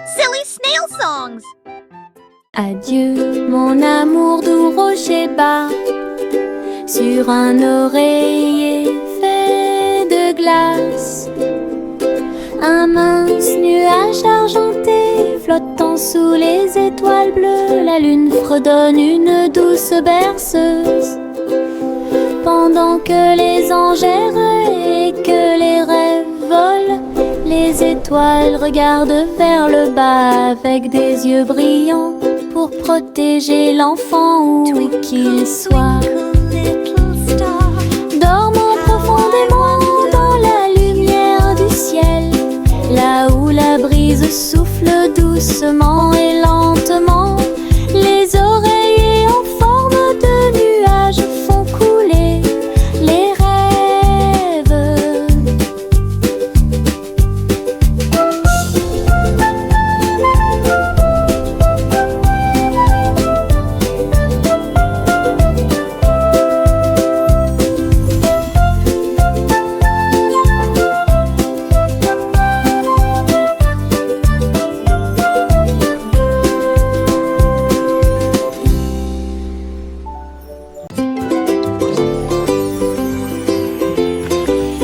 Silly snail songs. Adieu, mon amour doux rocher bas, sur un oreiller fait de glace. Un mince nuage argenté flottant sous les étoiles bleues, la lune fredonne une douce berceuse. Pendant que les anges errent et que les rêves volent, les étoiles regardent vers le bas avec des yeux brillants pour protéger l'enfant où qu'il soit. Dormons profondément dans la lumière du ciel, là où la brise souffle doucement et lentement. Les oreillers en forme de nuages font couler les rêves.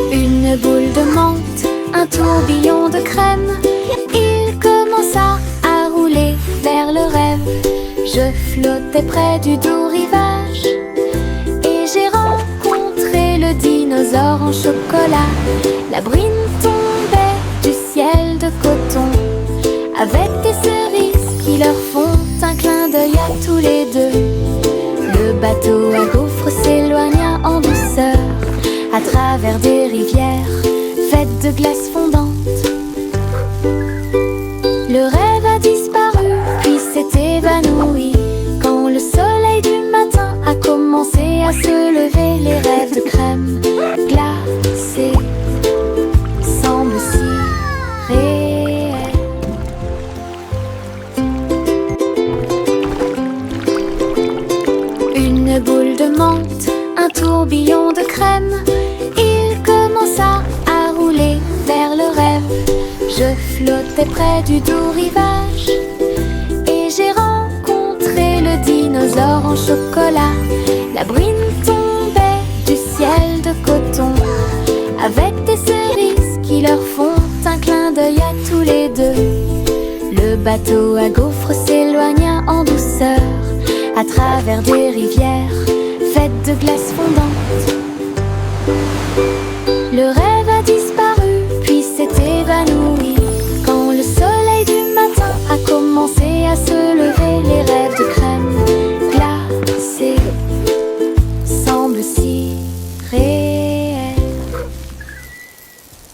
Une boule de menthe, un tourbillon de crème, il commença à rouler vers le rêve. Je flottais près du doux rivage et j'ai rencontré le dinosaure en chocolat. La brine tombait du ciel de coton avec des cerises qui leur font un clin d'œil à tous les deux. Le bateau à gaufres s'éloigna en douceur à travers des rivières faites de glace fondante. Le rêve a disparu puis s'est évanoui quand le soleil du matin a commencé à se lever. Les rêves de crème glacée semblent si réels. Une boule de menthe, un tourbillon de crème, il commença à rouler vers le rêve. Je flottais près du doux rivage et j'ai rencontré le dinosaure en chocolat. La brine tombait du ciel de coton avec des cerises qui leur font un clin d'œil à tous les deux. Le bateau à gaufres s'éloigna en douceur à travers des rivières faites de glace fondante. Le rêve a disparu puis s'est évanoui quand le soleil du matin a commencé à se lever. Les rêves de crème glacée semblent si réels.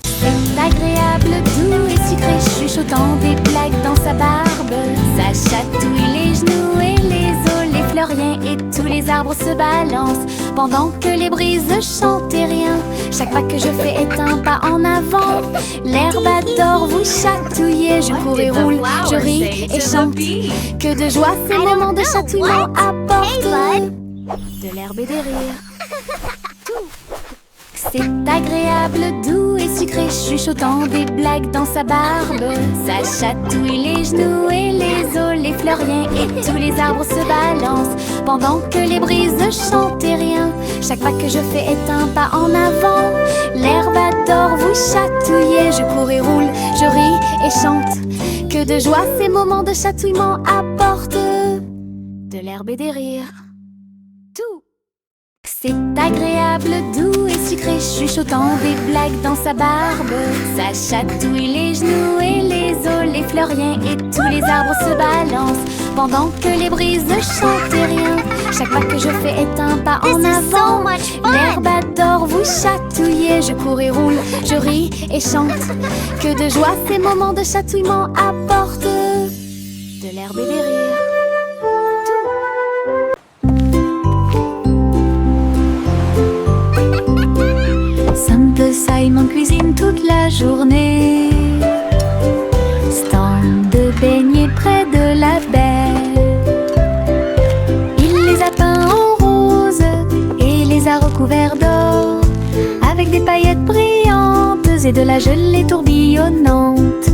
C'est agréable, doux et sucré, chuchotant des blagues dans sa barbe. Ça chatouille les genoux et les os, les fleuriens et tous les arbres se balancent pendant que les brises chantent et rien. Chaque pas que je fais est un pas en avant. L'herbe adore vous chatouiller. Je cours et roule, je ris et chante. Que de joie ces moments de chatouillement apportent de l'herbe et des rires. C'est agréable, doux et sucré, chuchotant des blagues dans sa barbe. Ça chatouille les genoux et les os, les fleuriens et tous les arbres se balancent pendant que les brises chantent et rien. Chaque pas que je fais est un pas en avant. L'herbe adore vous chatouiller. Je cours et roule, je ris et chante. Que de joie ces moments de chatouillement apportent de l'herbe et des rires. Tout. C'est agréable, doux et sucré, chuchotant des blagues dans sa barbe. Ça chatouille les genoux et les os, les fleuriens et tous les arbres se balancent pendant que les brises chantent et rien. Chaque pas que je fais est un pas en avant. L'herbe adore vous chatouiller. Je cours et roule, je ris et chante. Que de joie ces moments de chatouillement apportent de l'herbe et des rires. Simon cuisine toute la journée. Stand de beignets près de la baie. Il les a peints en rose et les a recouverts d'or, avec des paillettes brillantes et de la gelée tourbillonnante.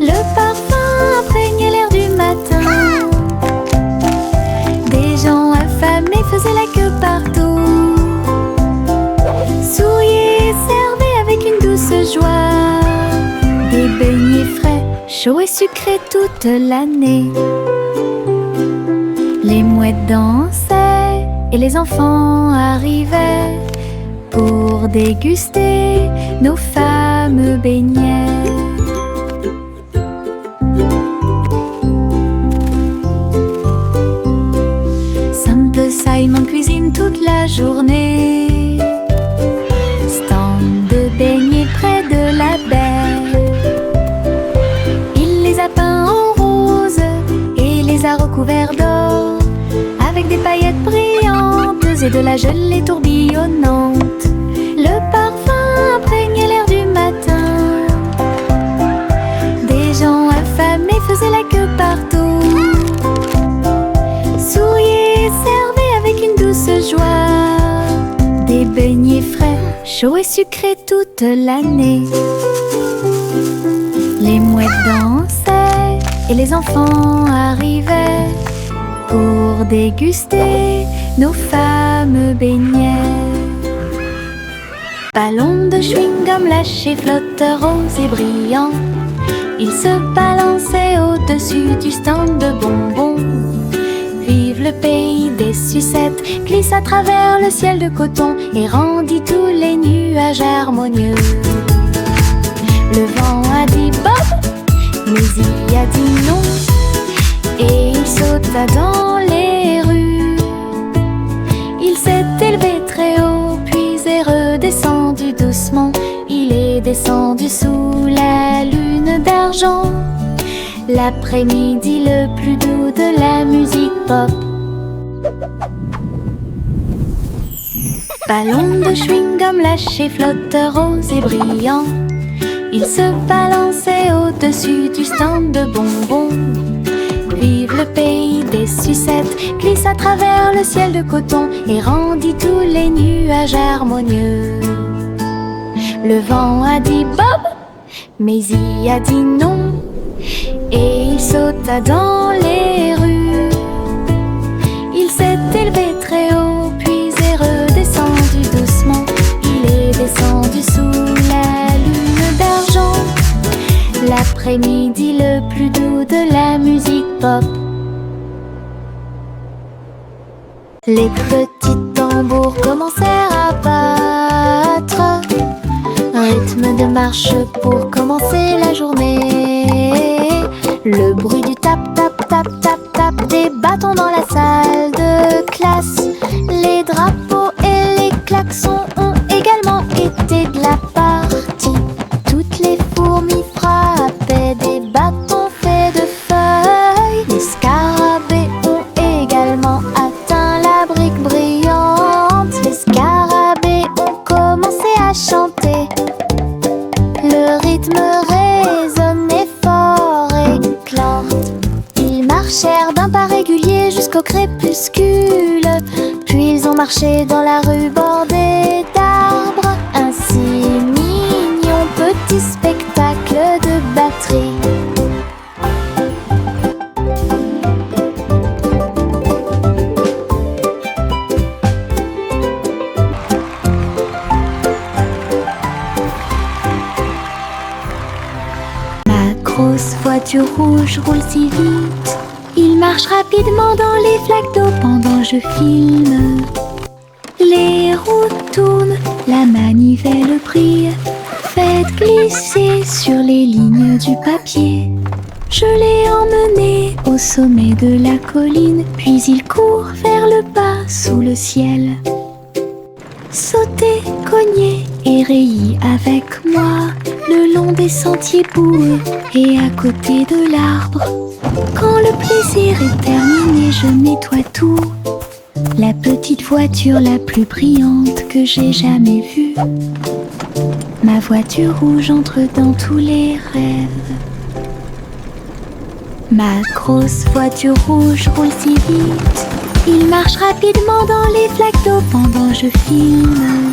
Le parfum après chaud et sucré toute l'année. Les mouettes dansaient et les enfants arrivaient pour déguster nos fameux beignets. Simple Simon cuisine toute la journée. Stand de beignets près de la baie. Il les a peints en rose et les a recouverts d'or, avec des paillettes brillantes et de la gelée tourbillonnante. Le parfum imprégnait l'air du matin. Des gens affamés faisaient la queue partout. Souriaient et servaient avec une douce joie des beignets frais, chauds et sucrés toute l'année. Les mouettes dansaient et les enfants arrivaient pour déguster nos fameux beignets. Ballons de chewing-gum lâchés, flotteurs roses et brillants, ils se balançaient au-dessus du stand de bonbons. Vive le pays des sucettes glisse à travers le ciel de coton et rendit tous les nuages harmonieux. Le vent a dit Bob, mais il a dit non, et il sauta dans les rues. Il s'est élevé très haut, puis est redescendu doucement. Il est descendu sous la lune d'argent, l'après-midi le plus doux de la musique pop. Ballons de chewing-gum lâchés, flotteurs roses et brillants, ils se balançaient au-dessus du stand de bonbons. Vive le pays des sucettes glisse à travers le ciel de coton et rendit tous les nuages harmonieux. Le vent a dit Bob, mais il a dit non, et il sauta dans les rues. Il s'est élevé très haut, puis est redescendu doucement. Il est descendu sous la lune d'argent, l'après-midi le plus doux de la musique pop. Les petits tambours commencèrent à battre, rythme de marche pour commencer la journée. Le bruit du tap tap tap tap tap des bâtons dans la salle de classe. Les drapeaux et les klaxons ont également été de la partie. Toutes les fourmis frappaient des bâtons faits de feuilles. Les scarabées ont également atteint la brique brillante. Les scarabées ont commencé à chanter. Le rythme résonnait fort et clair. Ils marchèrent d'un pas régulier jusqu'au crépuscule. Puis ils ont marché dans la rue bordée d'arbres. Un si mignon petit spectacle de batterie. Ma grosse voiture rouge roule si vite. Il marche rapidement dans les flaques d'eau pendant que je filme. Les roues tournent, la manivelle brille. Faites glisser sur les lignes du papier. Je l'ai emmené au sommet de la colline, puis il court vers le bas sous le ciel. Sauter, cogner et rayer avec moi le long des sentiers boueux et à côté de l'arbre. Quand le plaisir est terminé, je nettoie tout. La petite voiture la plus brillante que j'ai jamais vue. Ma voiture rouge entre dans tous les rêves. Ma grosse voiture rouge roule si vite. Il marche rapidement dans les flaques d'eau pendant que je filme.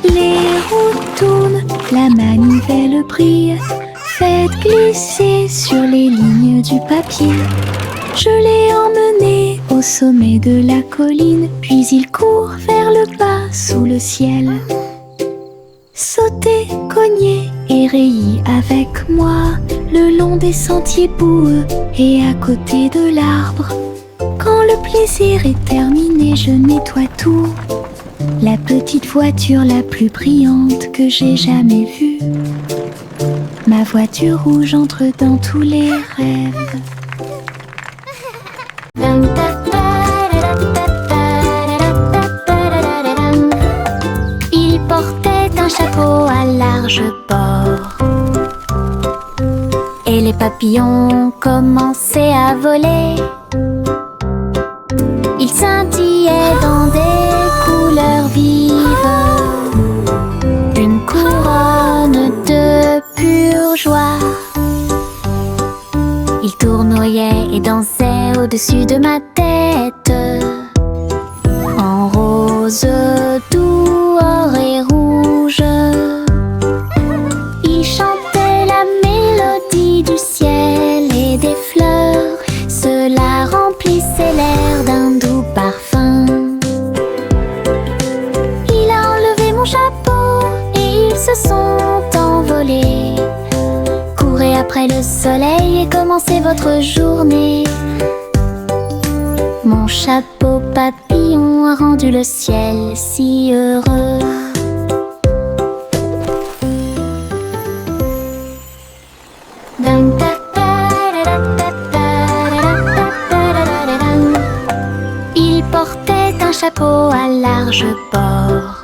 Les roues tournent, la manivelle brille. Faites glisser sur les lignes du papier. Je l'ai emmené au sommet de la colline, puis il court vers le bas sous le ciel. Sautez, cognez et rayez avec moi le long des sentiers boueux et à côté de l'arbre. Quand le plaisir est terminé, je nettoie tout. La petite voiture la plus brillante que j'ai jamais vue. Ma voiture rouge entre dans tous les rêves. Il portait un chapeau à large bord. Et les papillons commençaient à voler. Ils scintillaient dans des couleurs vives. Une couronne de pure joie. Ils tournoyaient et dansaient au-dessus de ma tête. En rose, doux, or et rouge. Ils chantaient la mélodie du ciel et des fleurs. Cela remplissait l'air d'un doux parfum. Il a enlevé mon chapeau et ils se sont envolés. Courez après le soleil et commencez votre journée. Mon chapeau papillon a rendu le ciel si heureux. Il portait un chapeau à large bord.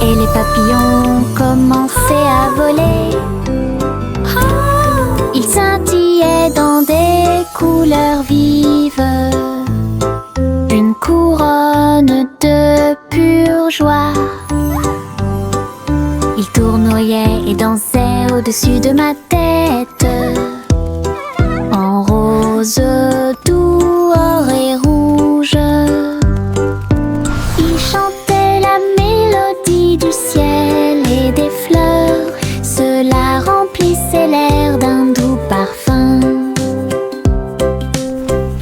Et les papillons commençaient à voler. Ils scintillaient dans des couleurs vives. Une couronne de pure joie. Ils tournoyaient et dansaient au-dessus de ma tête. En rose, doux, or et rouge. Ils chantaient la mélodie du ciel et des fleurs. Cela remplissait l'air d'un doux parfum.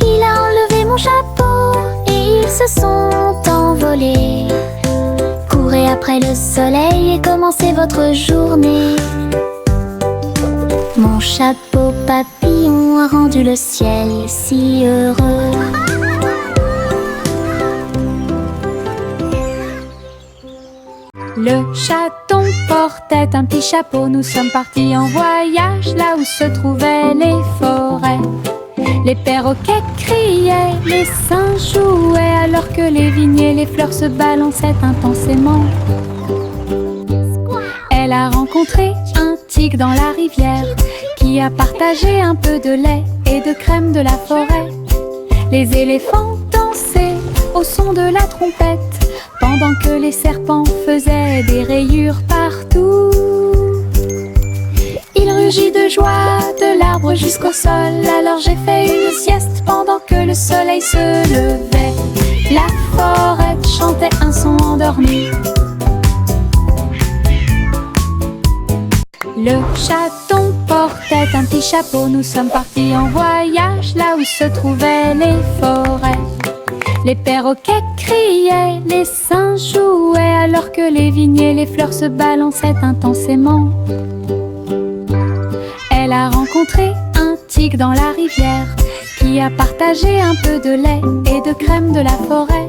Il a enlevé mon chapeau et ils se sont envolés. Courez après le soleil et commencez votre journée. Mon chapeau papillon a rendu le ciel si heureux. Le chaton portait un petit chapeau. Nous sommes partis en voyage là où se trouvaient les forêts. Les perroquets criaient, les singes jouaient, alors que les vignes et les fleurs se balançaient intensément. Elle a rencontré un tigre dans la rivière qui a partagé un peu de lait et de crème de la forêt. Les éléphants dansaient au son de la trompette pendant que les serpents faisaient des rayures partout. Il rugit de joie de l'arbre jusqu'au sol. Alors j'ai fait une sieste pendant que le soleil se levait. La forêt chantait un son endormi. Le chaton portait un petit chapeau. Nous sommes partis en voyage là où se trouvaient les forêts. Les perroquets criaient, les singes jouaient, alors que les vignes et les fleurs se balançaient intensément. Elle a rencontré un tigre dans la rivière qui a partagé un peu de lait et de crème de la forêt.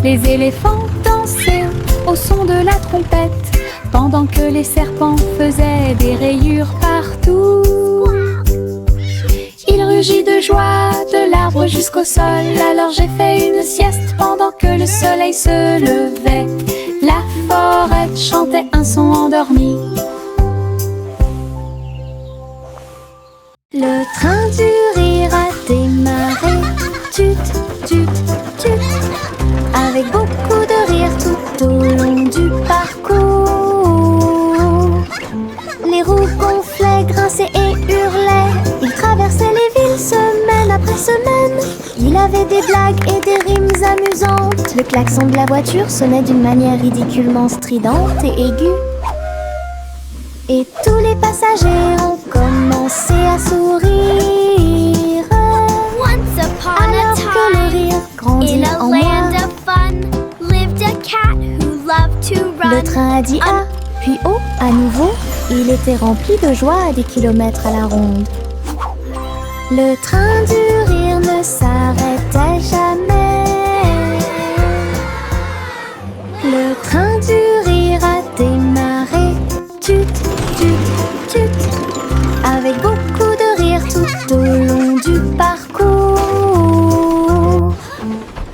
Les éléphants dansaient au son de la trompette pendant que les serpents faisaient des rayures partout. Il rugit de joie de l'arbre jusqu'au sol. Alors j'ai fait une sieste pendant que le soleil se levait. La forêt chantait un son endormi. Le train du rire a démarré. Tut, tut, tut. Avec beaucoup de rire tout au long du parcours. Les roues gonflaient, grinçaient et hurlaient. Il traversait les villes semaine après semaine. Il avait des blagues et des rimes amusantes. Le klaxon de la voiture sonnait d'une manière ridiculement stridente et aiguë. Et tous les passagers ont commencé à sourire. Once upon Alors a que le time, rire grandit in a en land moi, of fun, lived a cat who loved to run. le train a dit A, puis O à nouveau. il était rempli de joie à des kilomètres à la ronde. Le train du rire ne s'arrêtait jamais. Le train du rire a démarré. Tut, tut, tut. Avec beaucoup de rire tout au long du parcours.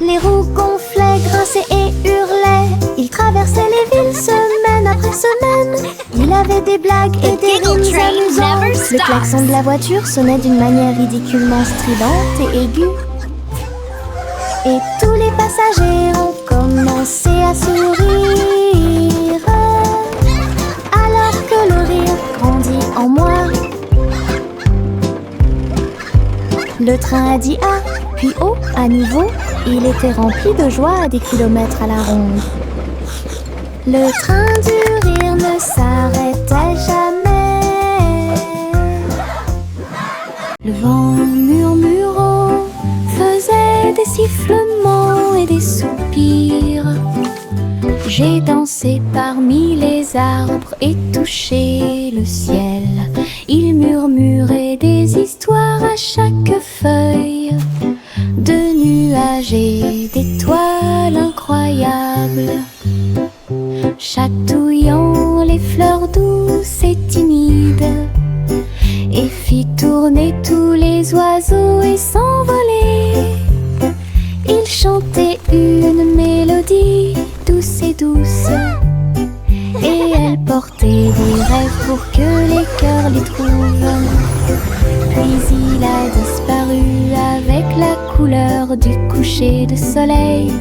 Les roues gonflaient, grinçaient et hurlaient. Il traversait les villes semaine après semaine. Il avait des blagues et des rimes amusantes. Le klaxon de la voiture sonnait d'une manière ridiculement stridente et aiguë. Et tous les passagers ont commencé à sourire. Alors que le rire grandit en moi. Le train a dit A, puis O à nouveau. Il était rempli de joie à des kilomètres à la ronde. Le train du rire ne s'arrêtait jamais. Le vent murmurant faisait des sifflements et des soupirs. J'ai dansé parmi les arbres et touché le ciel. Il murmurait des histoires à chaque feuille, de nuages et d'étoiles incroyables, chatouillant les fleurs douces et timides, et fit tourner tous les oiseaux et s'envoler. Il chantait une mélodie douce et douce, et elle portait des rêves pour que les cœurs les trouvent. Puis il a disparu avec la couleur du coucher de soleil.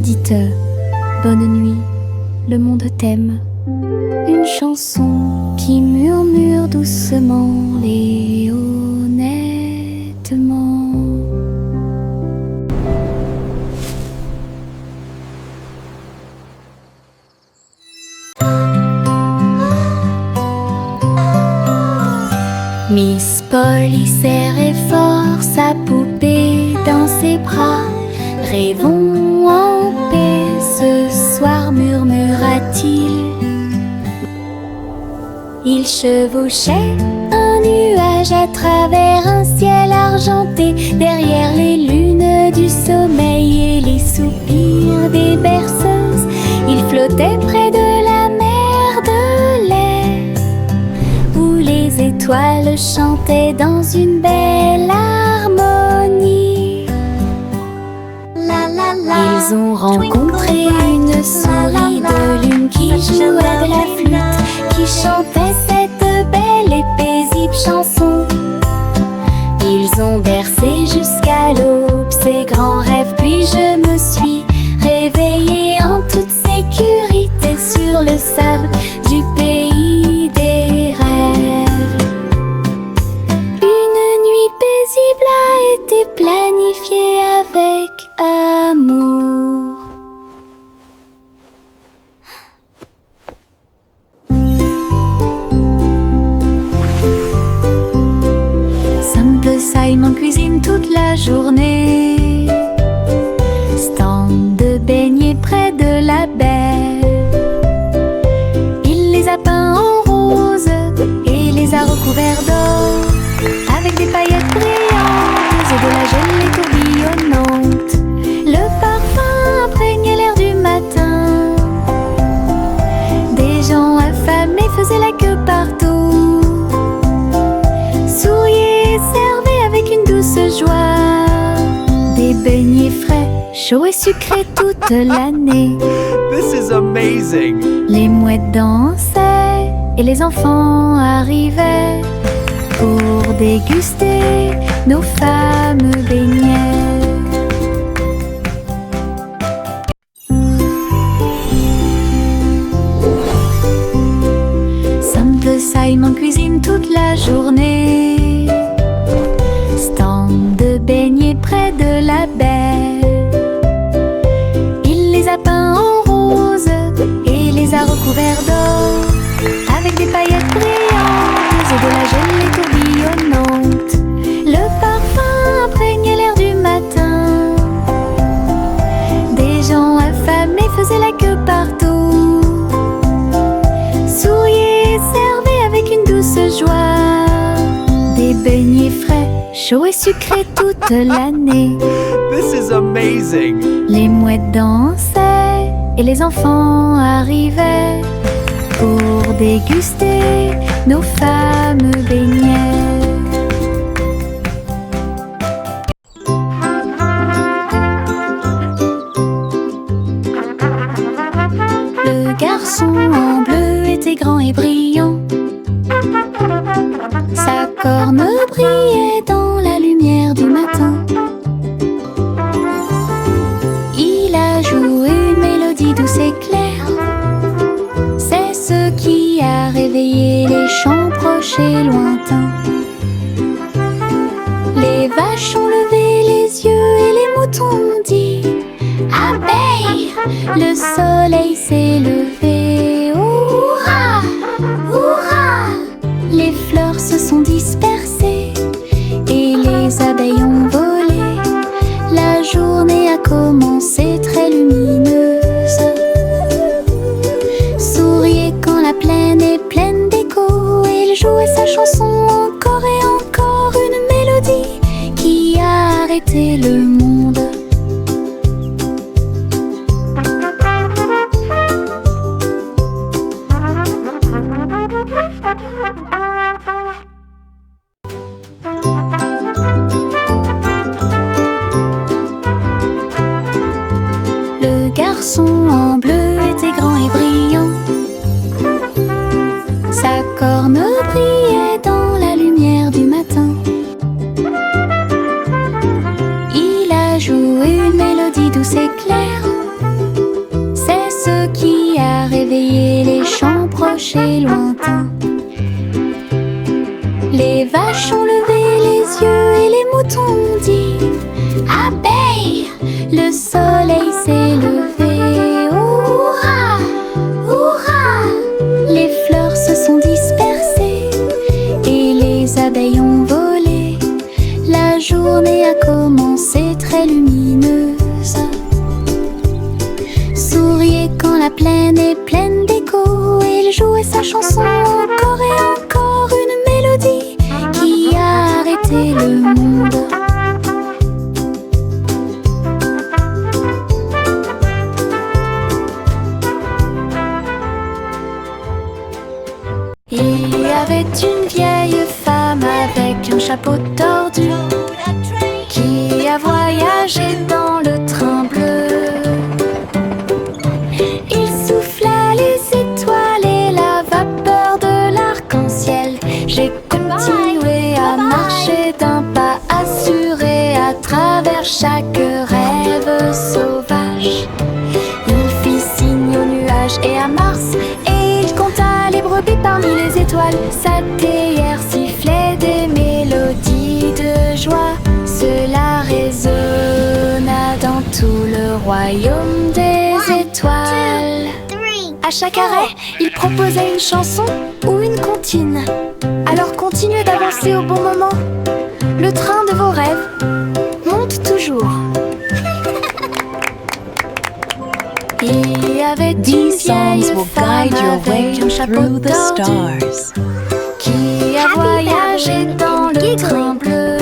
Dites bonne nuit, le monde t'aime. Une chanson qui murmure doucement et honnêtement. Miss Polly serrait fort sa poupée dans ses bras. Rêvons en paix ce soir, murmura-t-il. Il chevauchait un nuage à travers un ciel argenté, derrière les lunes du sommeil et les soupirs des berceuses. Il flottait près de la mer de lait, où les étoiles chantaient dans une belle harmonie. Ils ont rencontré une souris de lune qui jouait de la flûte, qui chantait cette belle et paisible chanson. Ils ont bercé jusqu'à l'aube ces grands rêves, puis je me suis réveillée en toute sécurité sur le sable du pays des rêves. Une nuit paisible a été planifiée avec amour. Simon cuisine toute la journée, stand de beignets près de la baie. Il les a peints en rose et les a recouverts d'or, avec des paillettes brillantes et de la gelée tourbillonnante. Le parfum imprégnait l'air du matin. Des gens affamés faisaient la queue partout, souriaient et servaient avec une douce joie. Des beignets frais, chauds et sucrés toute l'année. This is amazing! Les mouettes dansaient et les enfants arrivaient pour déguster nos fameux beignets. Simple Simon cuisine toute la journée, stand de beignets près de la baie. Il les a peints en rose et les a recouverts d'or, avec des paillettes brillantes et de la gelée tourbillonnante. Le parfum imprégnait l'air du matin. Des gens affamés faisaient la queue partout, souriaient et chaud et sucré toute l'année. This is amazing! Les mouettes dansaient et les enfants arrivaient pour déguster nos fameux beignets. Le garçon en bleu était grand et brillant. Sa corne brillait dans la lumière du matin. Il a joué une mélodie douce et claire. C'est ce qui a réveillé les champs proches et lointains. Les vaches ont levé les yeux et les moutons ont dit: abeille, le soleil s'est levé. Hurrah, hurrah! Les fleurs se sont dispersées et les abeilles ont volé. La journée a commencé très lumineuse. Souriez quand la plaine est pleine d'écho. Il jouait sa chanson encore et encore, une mélodie qui a arrêté le monde. Le garçon en bleu était grand et brillant. Sa corne brillait dans la lumière du matin. Il a joué une mélodie douce et claire. C'est ce qui a réveillé les champs proches et lointains. Les vaches ont levé les yeux et les moutons ont dit: abeille, le soleil s'est levé. Hurrah, hurrah! Les fleurs se sont dispersées et les abeilles ont volé. La journée a commencé très lumineuse. Souriez quand la plaine est pleine d'écho. Il jouait sa chanson encore et encore, une mélodie qui a arrêté le monde. Il y avait une vieille femme avec un chapeau tordu qui a voyagé dans le train bleu. Il souffla les étoiles et la vapeur de l'arc-en-ciel. J'ai continué à marcher d'un pas assuré à travers chaque rêve sauvage. Il fit signe aux nuages et à Mars, et il compta les brebis parmi les étoiles. Sa théière sifflait des mélodies de joie. Cela résonna dans tout le royaume des étoiles. À chaque arrêt, il proposait une chanson ou une comptine. Alors continuez d'avancer au bon moment. Le train de vos rêves monte toujours. Il y avait une vieille femme avec un chapeau tordu qui a voyagé dans le train bleu.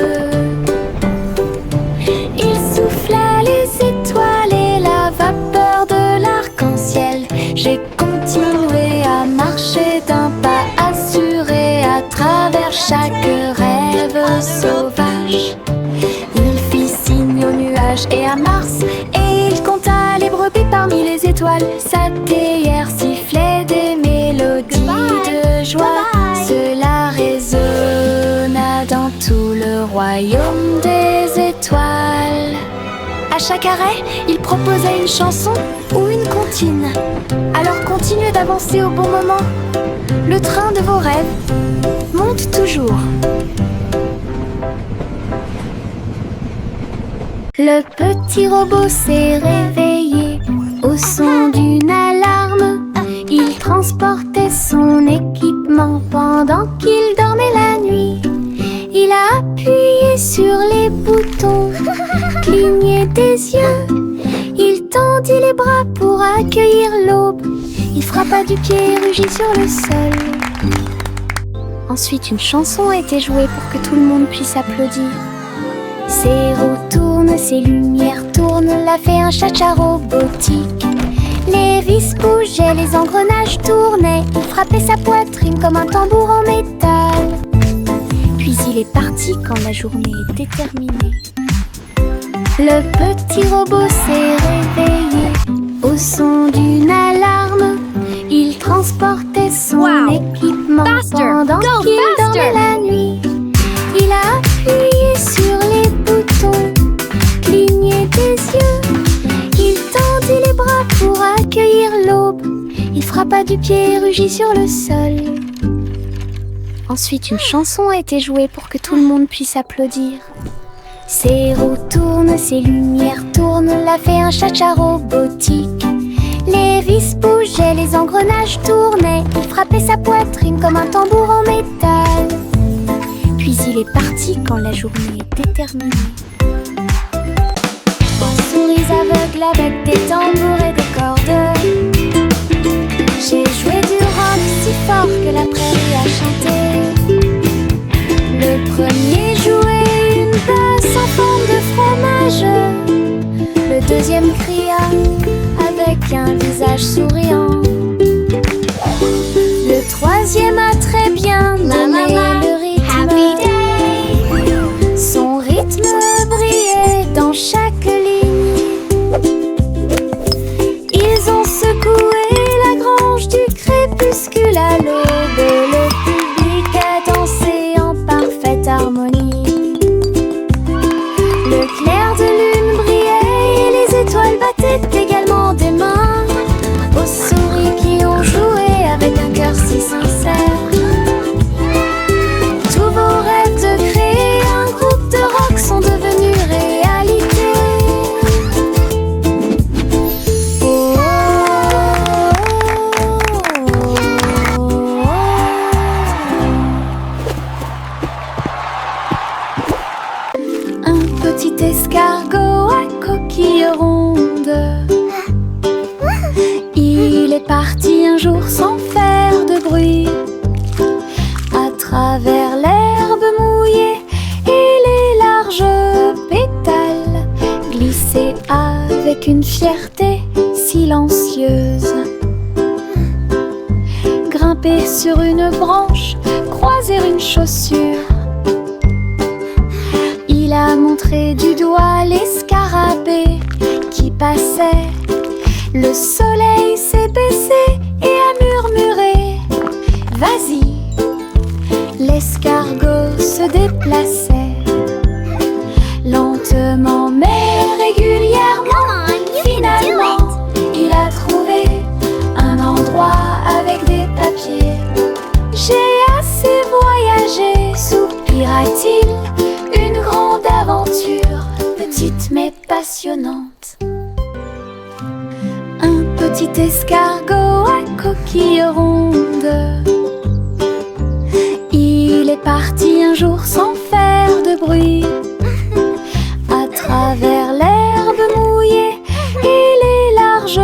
Il souffla les étoiles et la vapeur de l'arc-en-ciel. J'ai continué à marcher d'un pas assuré à travers chaque rêve sauvage. Il fit signe aux nuages et à Mars, et il compta les brebis parmi les étoiles. Sa théière sifflait des mélodies de joie. Cela résonna dans tout le royaume des étoiles. À chaque arrêt, il proposait une chanson ou une comptine. Alors continuez d'avancer au bon moment. Le train de vos rêves monte toujours. Le petit robot s'est réveillé au son d'une alarme. Il transportait son équipement pendant qu'il dormait la nuit. Il a appuyé sur les boutons, cligné des yeux. Il tendit les bras pour accueillir l'aube. Il frappa du pied et rugit sur le sol. Ensuite, une chanson a été jouée pour que tout le monde puisse applaudir. Ses roues tournent, ses lumières tournent, l'a fait un cha-cha robotique. Les vis bougeaient, les engrenages tournaient, il frappait sa poitrine comme un tambour en métal. Puis il est parti quand la journée était terminée. Le petit robot s'est réveillé au son d'une alarme. Il transportait son équipement pendant qu'il dormait la nuit. Il a appuyé sur les boutons, cligné des yeux. Il tendit les bras pour accueillir l'aube. Il frappa du pied et rugit sur le sol. Ensuite, une chanson a été jouée pour que tout le monde puisse applaudir. Ses roues tournent, ses lumières tournent, l'a fait un cha-cha robotique. Les vis bougeaient, les engrenages tournaient, il frappait sa poitrine comme un tambour en métal. Puis il est parti quand la journée était terminée. Souris aveugle avec des tambours et des cordes. J'ai joué du rock si fort que la prairie a chanté. Le premier jouait une basse en forme de fromage. Le deuxième cria avec un visage souriant. Le troisième a très bien donné le rythme. Son rythme brillait dans chaque ligne. Ils ont secoué la grange du crépuscule à l'aube. Le public a dansé en parfaite harmonie. Le clair de lune brillait et les étoiles battaient également des mains aux souris qui ont joué avec un cœur si sincère. Tous vos rêves de créer un groupe de rock sont devenus réalité. Oh, oh, oh, oh. Un petit escargot à coquille ronde. Il est parti un jour sans faire de bruit, à travers l'herbe mouillée et les larges pétales, glisser avec une fierté silencieuse. Grimper sur une branche, croiser une chaussure. Il a montré du doigt les scarabées qui passaient. Le soleil s'est baissé et a murmuré « Vas-y !» L'escargot se déplaçait lentement mais régulièrement. Finalement, il a trouvé un endroit avec des papiers. J'ai assez voyagé, soupira-t-il. Une grande aventure, petite mais passionnante. Un petit escargot à coquille ronde. Il est parti un jour sans faire de bruit, à travers l'herbe mouillée et les larges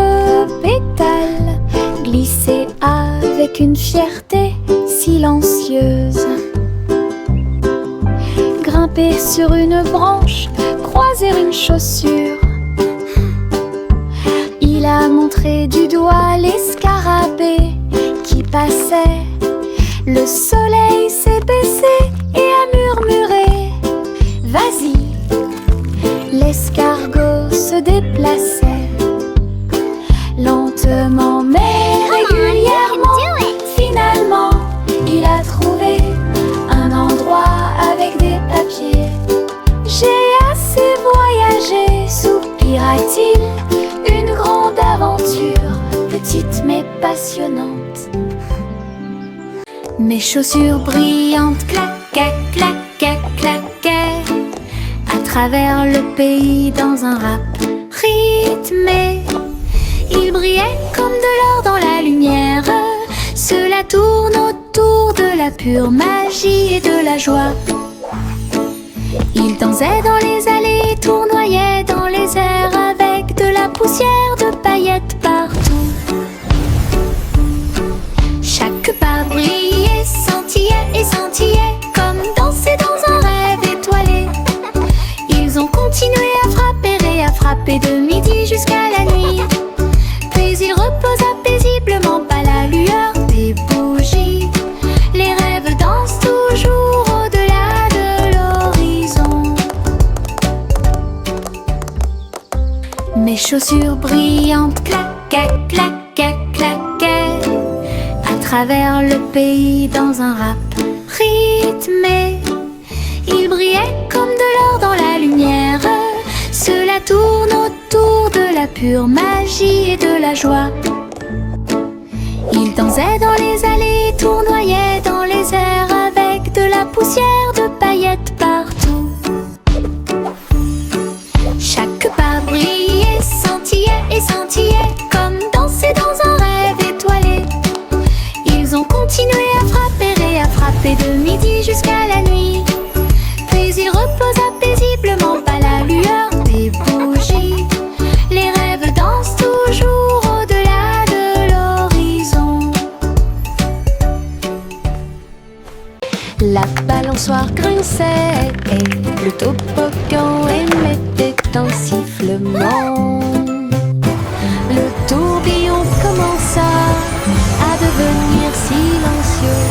pétales, glisser avec une fierté silencieuse. Grimper sur une branche, croiser une chaussure. Il a montré du doigt les scarabées qui passaient. Le soleil s'est baissé et a murmuré « Vas-y !» L'escargot se déplaçait lentement mais régulièrement. Finalement, il a trouvé un endroit avec des papiers. J'ai assez voyagé, soupira-t-il. Une grande aventure, petite mais passionnante. Mes chaussures brillantes claquaient, claquaient, claquaient à travers le pays dans un rap rythmé. Ils brillaient comme de l'or dans la lumière. Cela tourne autour de la pure magie et de la joie. Ils dansaient dans les allées, tournoyaient dans les airs avec de la poussière de paillettes partout. Chaque pas brillait, scintillait et scintillait comme danser dans un rêve étoilé. Ils chaussures brillantes claquaient, claquaient, claquaient à travers le pays dans un rap rythmé. Ils brillaient comme de l'or dans la lumière. Cela tourne autour de la pure magie et de la joie. Ils dansaient dans les allées, tournoyaient dans les airs avec de la poussière de paillettes partout. Chaque pas brillait, scintillait et scintillait comme danser dans un rêve étoilé. Ils ont continué à frapper et à frapper de midi jusqu'à la nuit. Puis ils reposaient paisiblement à la lueur des bougies. Les rêves dansent toujours au-delà de l'horizon. La balançoire grinçait et le toboggan émettait un sifflement. Le tourbillon commença à devenir silencieux.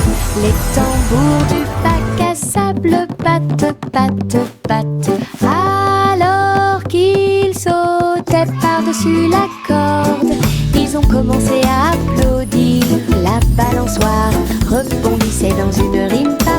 Les tambours du bac à sable battent, battent, battent. Alors qu'ils sautaient par-dessus la corde, ils ont commencé à applaudir. La balançoire rebondissait dans une rime parfaite.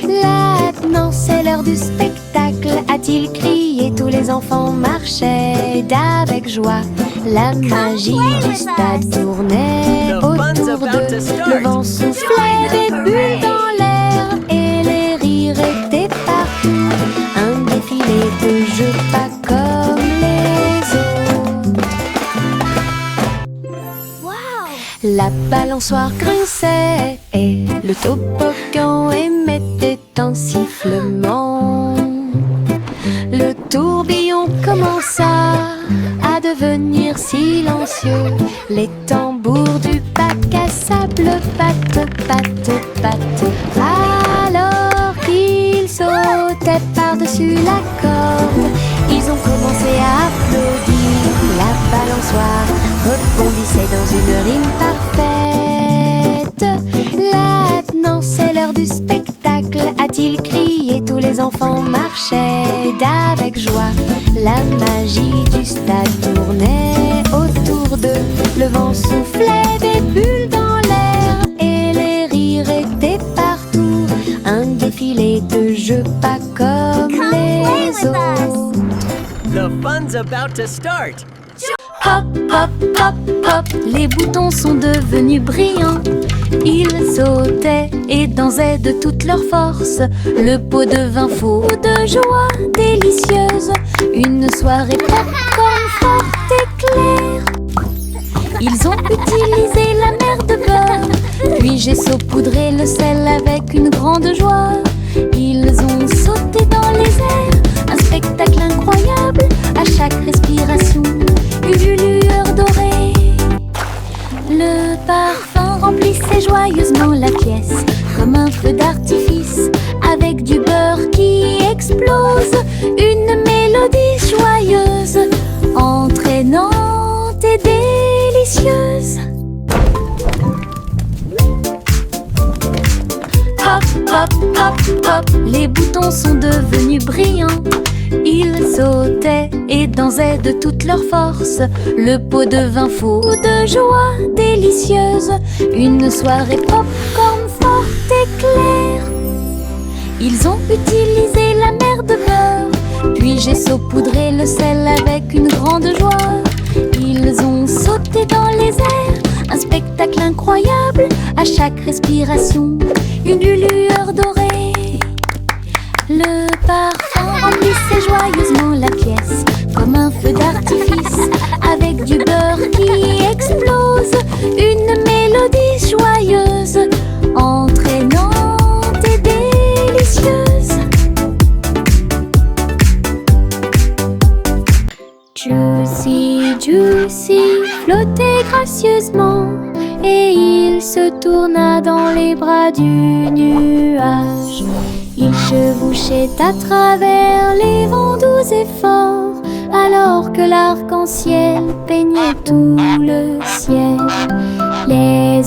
Maintenant c'est l'heure du spectacle, a-t-il crié. Tous les enfants marchaient avec joie. La magie du stade tournait autour d'eux. Le vent soufflait des bulles dans l'air et les rires étaient partout. Un défilé de jeux pas comme les autres. La balançoire grinçait et le toboggan émettait un sifflement. Le tourbillon commença à devenir silencieux. Les tambours du bac à sable battent, battent, battent. Alors qu'ils sautaient par-dessus la corde, ils ont commencé à applaudir. La balançoire rebondissait dans une rime parfaite. Maintenant c'est l'heure du spectacle, a-t-il crié. Tous les enfants marchaient avec joie. La magie du stade tournait autour d'eux. Le vent soufflait des bulles dans l'air et les rires étaient partout. Un défilé de jeux pas comme les autres. The fun's about to start. Hop, hop, hop, hop, les boutons sont devenus brillants. Ils sautaient et dansaient de toute leur force. Le pot devint fou de joie délicieuse. Une soirée popcorn forte et claire. Ils ont utilisé la mer de beurre, puis j'ai saupoudré le sel avec une grande joie. Ils ont sauté dans les airs, un spectacle incroyable. À chaque respiration, une lueur dorée. Le parfum remplissait joyeusement la pièce, comme un feu d'artifice, avec du beurre qui explose. Une mélodie joyeuse, entraînante et délicieuse. Hop, hop, hop, hop, les boutons sont devenus brillants. Ils sautaient et dansaient de toute leur force. Le pot devint fou de joie délicieuse. Une soirée popcorn forte et claire. Ils ont utilisé la mer de beurre, puis j'ai saupoudré le sel avec une grande joie. Ils ont sauté dans les airs, un spectacle incroyable. À chaque respiration, une lueur dorée. Le parfum remplissait joyeusement la pièce, comme un feu d'artifice, avec du beurre qui explose. Une mélodie joyeuse, entraînante et délicieuse. Juicy, Juicy flottait gracieusement, et il se tourna dans les bras du nuage. Il chevauchait à travers les vents doux et forts, alors que l'arc-en-ciel peignait tout le ciel. Les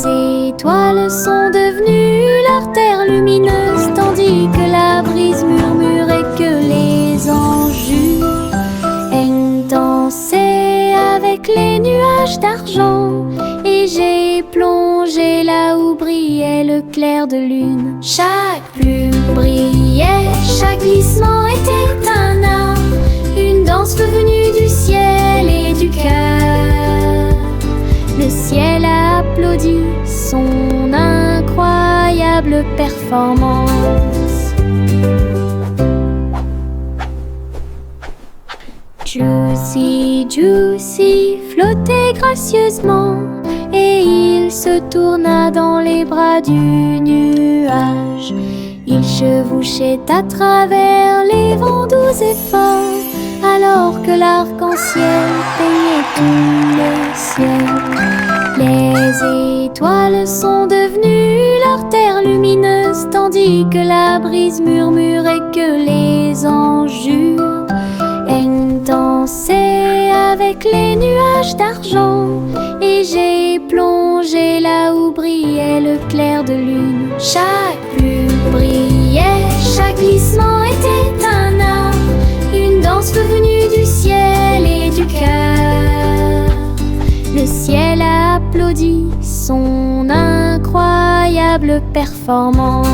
étoiles sont devenues leur terre lumineuse, tandis que la brise murmurait que les anges le clair de lune. Chaque plume brillait, chaque glissement était un art, une danse venue du ciel et du cœur. Le ciel a applaudi son incroyable performance. Juicy, Juicy flottait gracieusement et il se tourna dans les bras du nuage. Il chevauchait à travers les vents doux et forts, alors que l'arc-en-ciel peignait tout le ciel. Les étoiles sont devenues leur terre lumineuse, tandis que la brise murmurait que les anges jurent. Elle dansait avec les nuages d'argent, et j'ai plongé là où brillait le clair de lune. Chaque plume brillait, chaque glissement était un art, une danse venue du ciel et du cœur. Le ciel a applaudi son incroyable performance.